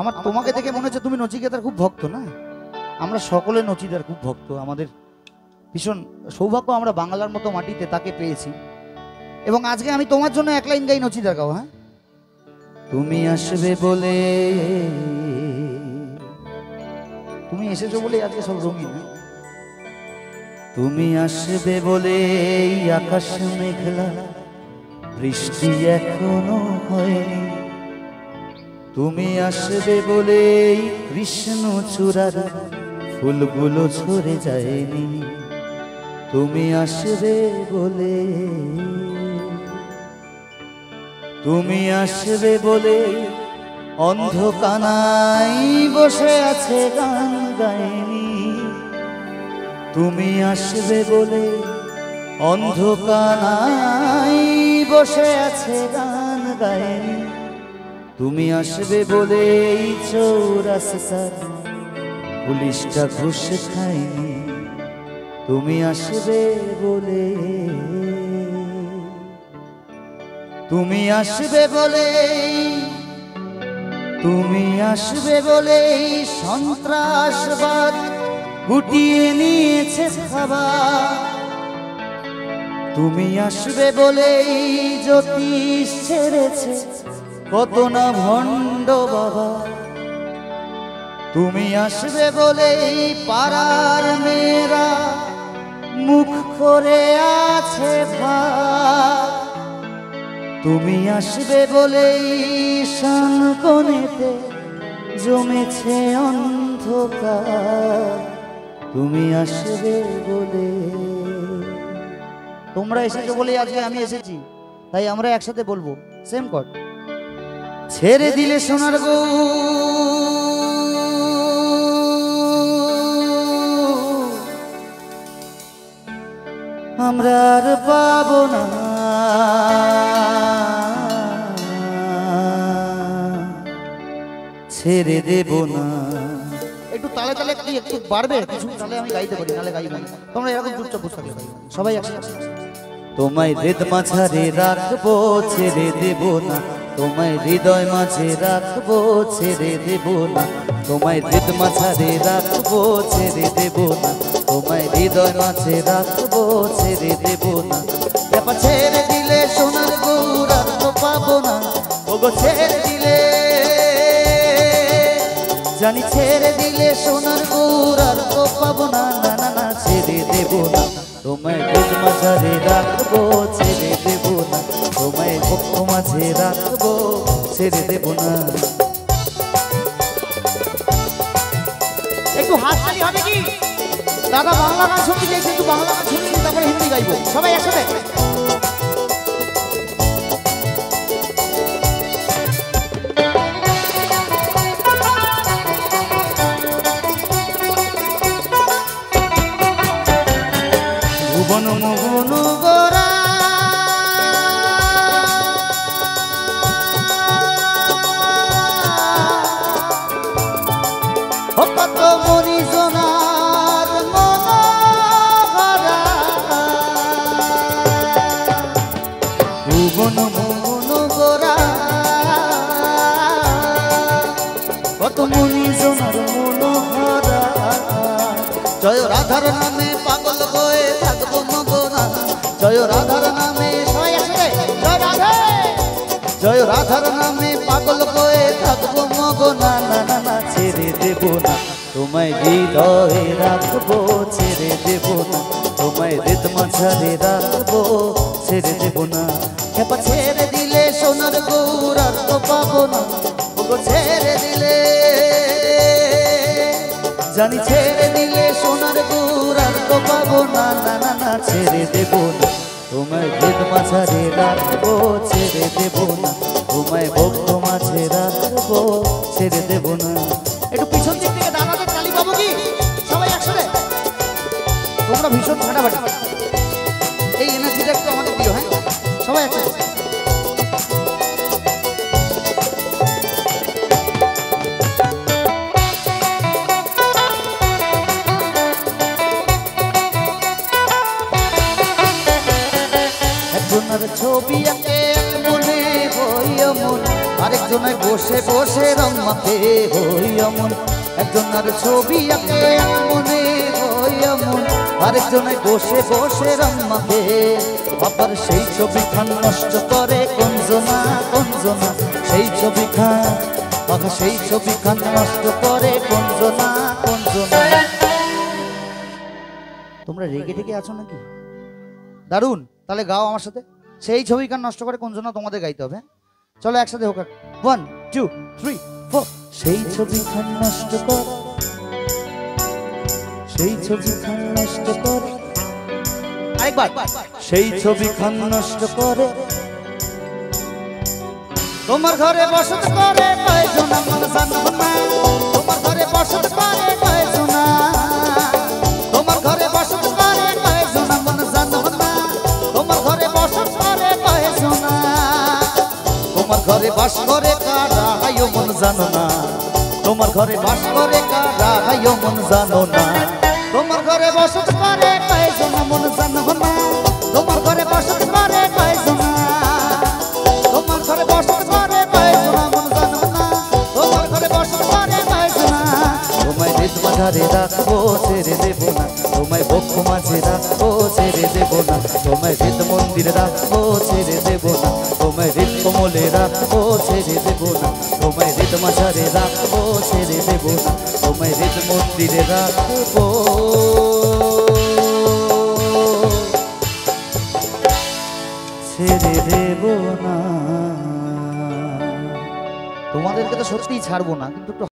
আমার তোমাকে দেখে মনে হচ্ছে তুমি নচিকেতার খুব ভক্ত না? আমরা সকলে নচিতার খুব ভক্ত। আমাদের ভীষণ সৌভাগ্য আমরা বাংলার মতো মাটিতে তাকে পেয়েছি। এবং আজকে আমি তোমার জন্য এক লাইন গাই নচিতার গাও। হ্যাঁ, তুমি আসবে বলে, তুমি এসেছো বলে আজকে সব রঙিন। তুমি আসবে বলে আকাশ মেঘলা, বৃষ্টি এখনো হয়নি। তুমি আসবে বলে কৃষ্ণ চূড়ার ফুলগুলো ঝরে যায়নি। তুমি আসবে বলে, তুমি আসবে বলে অন্ধকানাই বসে আছে গান গায়নি। তুমি আসবে বলে অন্ধকানাই বসে আছে গান গায়নি। তুমি আসবে বলে এই চৌরাস্তার পুলিশটা ঘুষ খায়নি। তুমি আসবে বলে, তুমি আসবে বলে, তুমি আসবে বলে সন্ত্রাসবাদ গুটিয়ে নিয়েছে খাবার। তুমি আসবে বলে জ্যোতিষ ছেড়েছে কত না ভণ্ড বাবা। তুমি আসবে বলে পাড়ার মেয়েরা মুখ করে আছে ভার। তুমি আসবে বলে শানকনেতে জমেছে অন্ধকার। তুমি আসবে বলে, তোমরা এসেছো বলে আজকে আমি এসেছি, তাই আমরা একসাথে বলবো সেম কট। ছেড়ে দিলে সোনার গো, আমরা আর পাবো না। ছেড়ে দেব না। একটু তালে তালে কি একটু বাড়বে কিছু, তাহলে আমি গাইতে পারি, নালে গাইব না। তোমরা এরকম চুপচাপ বসে থাকলে সবাই একসাথে। তোমায় হৃদ মাঝারে রাখবো, ছেড়ে দেব না। তোমায় হৃদয় মাঝে রাখবো, ছেড়ে দেব না। তোমায় হৃদ মাঝারে রাখবো, ছেড়ে দেব না। তোমায় হৃদয় মাঝে রাখবো, ছেড়ে দেব না। ব্যাপার ছেড়ে দিলে সোনার গৌর আর তো পাবো না। ওগো ছেড়ে দিলে, জানি ছেড়ে দিলে সোনার গৌর আর তো পাবো না। না না না, ছেড়ে দেব না। তোমায় হৃদ মাঝারে রাখবো, ছেড়ে দেব না। তোমায় পক্ষ মাঝে রাখবো, ছেড়ে দেব না। একটু হাত তালি হবে কি? দাদা বাংলা গান শুনতে চাইছে, একটু বাংলা গান শুনে তারপরে হিন্দি গাইবো সবাই একসাথে। ভুবন মোহন গোরা কত মরি সোনার মনোহরা। ভুবন মোহন গোরা কত মরি সোনার মনোহরা। জয় রাধার নামে পাগল হয়ে থাকবো মগনা। জয় রাধার নামে, জয় রাধা, জয় রাধার নামে পাগল হয়ে থাকবো মগনা। না না না, ছেড়ে দেব না। তোমায় হৃদয়ে রাখবো, ছেড়ে দেব না। তোমায় হৃদ মাঝারে রাখবো, ছেড়ে দেব না। খেপা ছেড়ে দিলে সোনার গৌর আর তো পাবো না। ওগো ছেড়ে দিলে, জানি ছেড়ে দিলে সোনার গৌর আর তো পাবো না। না না না, ছেড়ে দেব না। তোমায় হৃদ মাঝারে রাখবো, ছেড়ে দেব না। তোমায় ভক্ত মাঝে রাখবো, ছেড়ে দেব না। একটু পিছন দিক থেকে দাদাদের তালি পাবো কি সবাই একসাথে? তোমরা ভীষণ ফাটাফাটি, এই এনার্জিটা একটু আমাদের দিও। হ্যাঁ, সবাই একসাথে। একজনের ছবি আঁকে মনে হইয়া মন, আরেকজনের বসে বসে রম্মাকে হই এমন, একজনের ছবি আঁকে মনে হই এমন, আরেকজনে বসে বসে রম্মাকে, আবার সেই ছবিখান নষ্ট করে কঞ্জনা কঞ্জনা, সেই ছবিখান সেই ছবিখান নষ্ট করে কঞ্জনা কঞ্জনা। তোমরা রেগে টেগে আছো নাকি? দারুণ, তাহলে গাও আমার সাথে। সেই ছবিখান নষ্ট করে কঞ্জনা তোমাদের গাইতে হবে। চলো একসাথে হোক, 1 2 3 4। সেই ছবিখান নষ্ট করে, সেই ছবিখান নষ্ট করে, আরেকবার। সেই ছবিখান নষ্ট করে, তোমার ঘরে বসত করে কয়জন আমার জানো না, তোমার ঘরে বসত করে কয়জন, তোমার ঘরে বসত করে কয়জন আমার জানো না, তোমার ঘরে বসত করে কয়জন, তোমার ঘরে বাস করে কারা হাইও মন জানো না, তোমার ঘরে বাস করে কারা হাইও মন জানো না, তোমার ঘরে বসত করে কয়জন মন জানো না, তোমার ঘরে বসত করে কয়জন, তোমার ঘরে বসত করে কয়জন মন জানো না, তোমার ঘরে বসত করে কয়জন, তোমায় হৃদ মাঝারে রাখবো ছেড়ে দেব না, তোমায় বক্ষ মাঝে রাখবো ছেড়ে দেব না, তোমায় হৃদ মন্দিরে রাখবো ছেড়ে দেব না, তোমায় হৃদ কোমলে রাখবো ছেড়ে দেব না, তোমায় হৃদ মাঝারে রাখবো ছেড়ে দেব না, তোমায় হৃদ মন্দিরে রাখবো ছেড়ে দেব না। তোমাদেরকে তো সত্যিই ছাড়বো না, কিন্তু